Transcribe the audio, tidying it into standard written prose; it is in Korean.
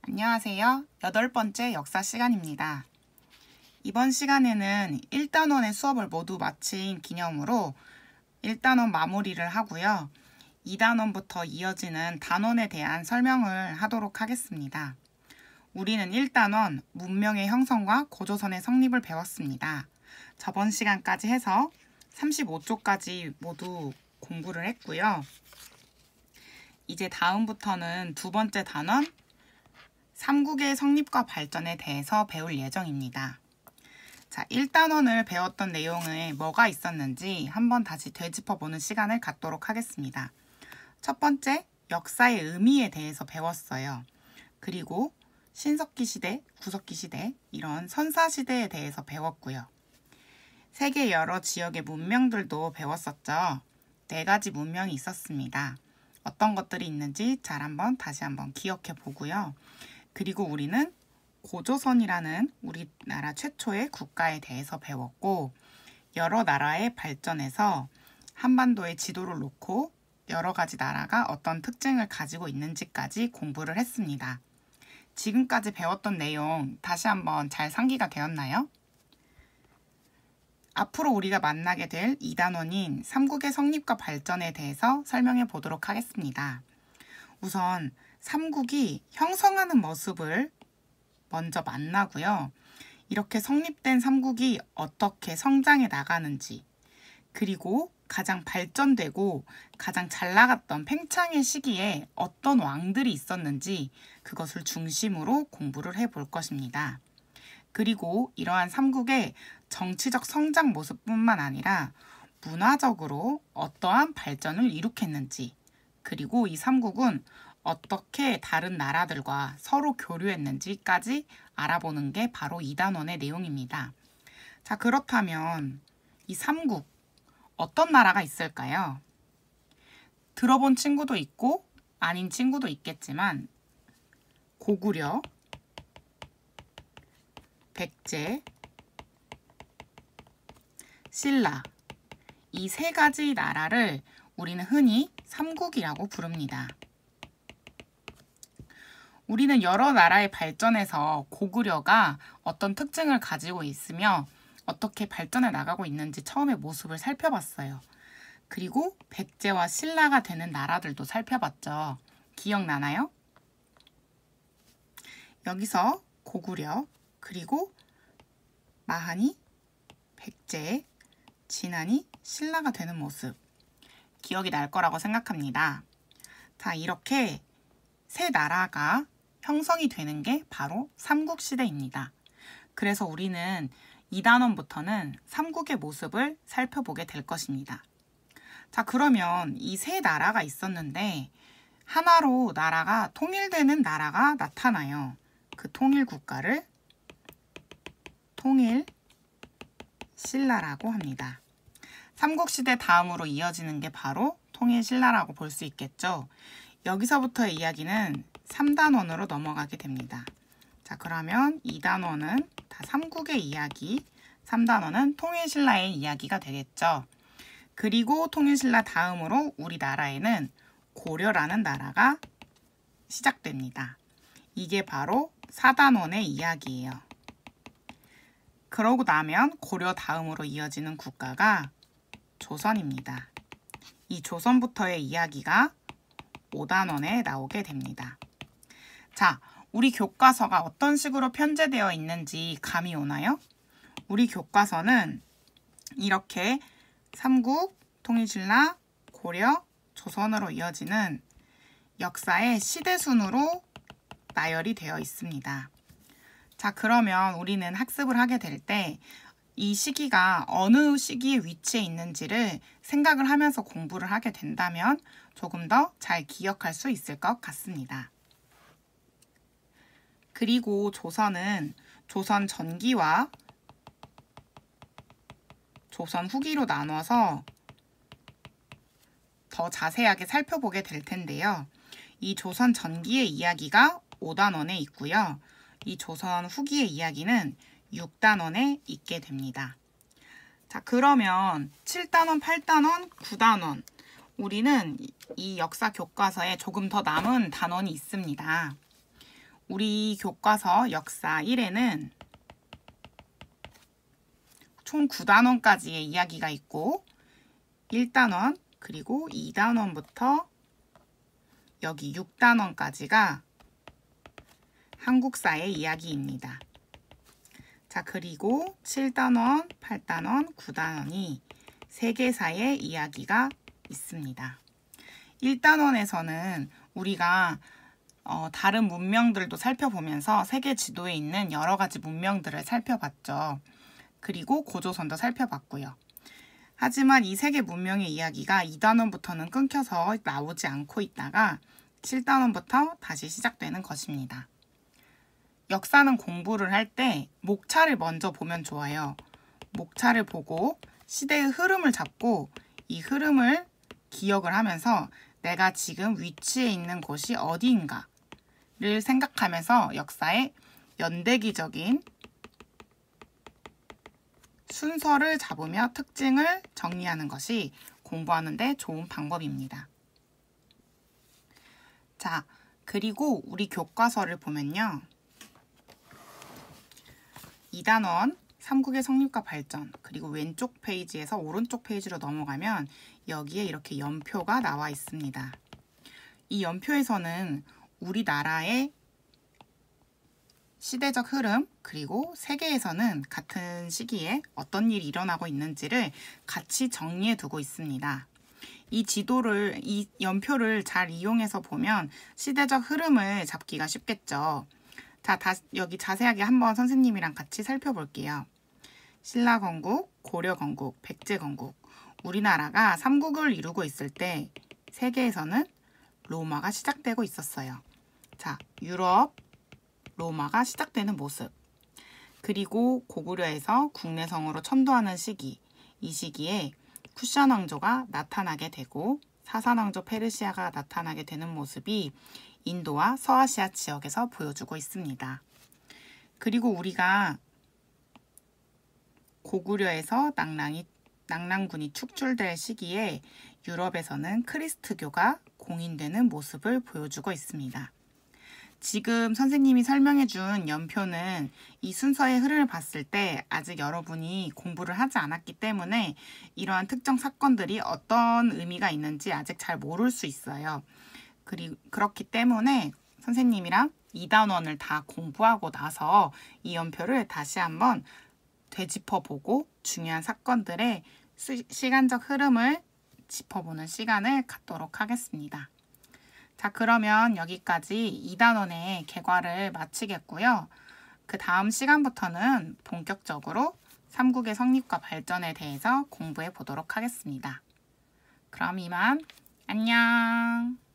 안녕하세요. 8번째 역사 시간입니다. 이번 시간에는 1단원의 수업을 모두 마친 기념으로 1단원 마무리를 하고요. 2단원부터 이어지는 단원에 대한 설명을 하도록 하겠습니다. 우리는 1단원 문명의 형성과 고조선의 성립을 배웠습니다. 저번 시간까지 해서 35조까지 모두 공부를 했고요. 이제 다음부터는 두 번째 단원 삼국의 성립과 발전에 대해서 배울 예정입니다. 자, 1단원을 배웠던 내용에 뭐가 있었는지 한번 다시 되짚어보는 시간을 갖도록 하겠습니다. 첫 번째, 역사의 의미에 대해서 배웠어요. 그리고 신석기 시대, 구석기 시대, 이런 선사 시대에 대해서 배웠고요. 세계 여러 지역의 문명들도 배웠었죠. 4가지 문명이 있었습니다. 어떤 것들이 있는지 다시 한번 기억해 보고요. 그리고 우리는 고조선이라는 우리나라 최초의 국가에 대해서 배웠고, 여러 나라의 발전에서 한반도의 지도를 놓고 여러 가지 나라가 어떤 특징을 가지고 있는지까지 공부를 했습니다. 지금까지 배웠던 내용 다시 한번 잘 상기가 되었나요? 앞으로 우리가 만나게 될 2단원인 삼국의 성립과 발전에 대해서 설명해 보도록 하겠습니다. 우선 삼국이 형성하는 모습을 먼저 만나고요. 이렇게 성립된 삼국이 어떻게 성장해 나가는지, 그리고 가장 발전되고 가장 잘 나갔던 팽창의 시기에 어떤 왕들이 있었는지 그것을 중심으로 공부를 해볼 것입니다. 그리고 이러한 삼국의 정치적 성장 모습뿐만 아니라 문화적으로 어떠한 발전을 이룩했는지, 그리고 이 삼국은 어떻게 다른 나라들과 서로 교류했는지까지 알아보는 게 바로 2단원의 내용입니다. 자, 그렇다면 이 삼국, 어떤 나라가 있을까요? 들어본 친구도 있고 아닌 친구도 있겠지만 고구려, 백제, 신라, 이 3가지 나라를 우리는 흔히 삼국이라고 부릅니다. 우리는 여러 나라의 발전에서 고구려가 어떤 특징을 가지고 있으며 어떻게 발전해 나가고 있는지 처음에 모습을 살펴봤어요. 그리고 백제와 신라가 되는 나라들도 살펴봤죠. 기억나나요? 여기서 고구려, 그리고 마한이, 백제, 진안이 신라가 되는 모습, 기억이 날 거라고 생각합니다. 자, 이렇게 3 나라가 형성이 되는 게 바로 삼국시대입니다. 그래서 우리는 2단원부터는 삼국의 모습을 살펴보게 될 것입니다. 자, 그러면 이 3 나라가 있었는데 하나로 나라가 통일되는 나라가 나타나요. 그 통일 국가를 통일신라라고 합니다. 삼국시대 다음으로 이어지는 게 바로 통일신라라고 볼 수 있겠죠. 여기서부터의 이야기는 3단원으로 넘어가게 됩니다. 자, 그러면 2단원은 다 삼국의 이야기, 3단원은 통일신라의 이야기가 되겠죠. 그리고 통일신라 다음으로 우리나라에는 고려라는 나라가 시작됩니다. 이게 바로 4단원의 이야기예요. 그러고 나면 고려 다음으로 이어지는 국가가 조선입니다. 이 조선부터의 이야기가 5단원에 나오게 됩니다. 자, 우리 교과서가 어떤 식으로 편제되어 있는지 감이 오나요? 우리 교과서는 이렇게 삼국, 통일신라, 고려, 조선으로 이어지는 역사의 시대순으로 나열이 되어 있습니다. 자, 그러면 우리는 학습을 하게 될 때 이 시기가 어느 시기에 위치해 있는지를 생각을 하면서 공부를 하게 된다면 조금 더 잘 기억할 수 있을 것 같습니다. 그리고 조선은 조선 전기와 조선 후기로 나눠서 더 자세하게 살펴보게 될 텐데요. 이 조선 전기의 이야기가 5단원에 있고요. 이 조선 후기의 이야기는 6단원에 있게 됩니다. 자, 그러면 7단원, 8단원, 9단원, 우리는 이 역사 교과서에 조금 더 남은 단원이 있습니다. 우리 교과서 역사 1에는 총 9단원까지의 이야기가 있고 1단원 그리고 2단원부터 여기 6단원까지가 한국사의 이야기입니다. 자, 그리고 7단원, 8단원, 9단원이 세계사의 이야기가 있습니다. 1단원에서는 우리가 다른 문명들도 살펴보면서 세계 지도에 있는 여러 가지 문명들을 살펴봤죠. 그리고 고조선도 살펴봤고요. 하지만 이 세계 문명의 이야기가 2단원부터는 끊겨서 나오지 않고 있다가 7단원부터 다시 시작되는 것입니다. 역사는 공부를 할 때 목차를 먼저 보면 좋아요. 목차를 보고 시대의 흐름을 잡고 이 흐름을 기억을 하면서 내가 지금 위치해 있는 곳이 어디인가를 생각하면서 역사의 연대기적인 순서를 잡으며 특징을 정리하는 것이 공부하는 데 좋은 방법입니다. 자, 그리고 우리 교과서를 보면요. 2단원 삼국의 성립과 발전, 그리고 왼쪽 페이지에서 오른쪽 페이지로 넘어가면 여기에 이렇게 연표가 나와 있습니다. 이 연표에서는 우리나라의 시대적 흐름, 그리고 세계에서는 같은 시기에 어떤 일이 일어나고 있는지를 같이 정리해 두고 있습니다. 이 연표를 잘 이용해서 보면 시대적 흐름을 잡기가 쉽겠죠. 자, 여기 자세하게 한번 선생님이랑 같이 살펴볼게요. 신라건국, 고려건국, 백제건국. 우리나라가 삼국을 이루고 있을 때 세계에서는 로마가 시작되고 있었어요. 자, 유럽, 로마가 시작되는 모습. 그리고 고구려에서 국내성으로 천도하는 시기. 이 시기에 쿠션 왕조가 나타나게 되고 사산 왕조 페르시아가 나타나게 되는 모습이 인도와 서아시아 지역에서 보여주고 있습니다. 그리고 우리가 고구려에서 낙랑군이 축출될 시기에 유럽에서는 크리스트교가 공인되는 모습을 보여주고 있습니다. 지금 선생님이 설명해준 연표는 이 순서의 흐름을 봤을 때 아직 여러분이 공부를 하지 않았기 때문에 이러한 특정 사건들이 어떤 의미가 있는지 아직 잘 모를 수 있어요. 그렇기 때문에 선생님이랑 2단원을 다 공부하고 나서 이 연표를 다시 한번 되짚어보고 중요한 사건들의 시간적 흐름을 짚어보는 시간을 갖도록 하겠습니다. 자, 그러면 여기까지 2단원의 개괄을 마치겠고요. 그 다음 시간부터는 본격적으로 삼국의 성립과 발전에 대해서 공부해 보도록 하겠습니다. 그럼 이만 안녕.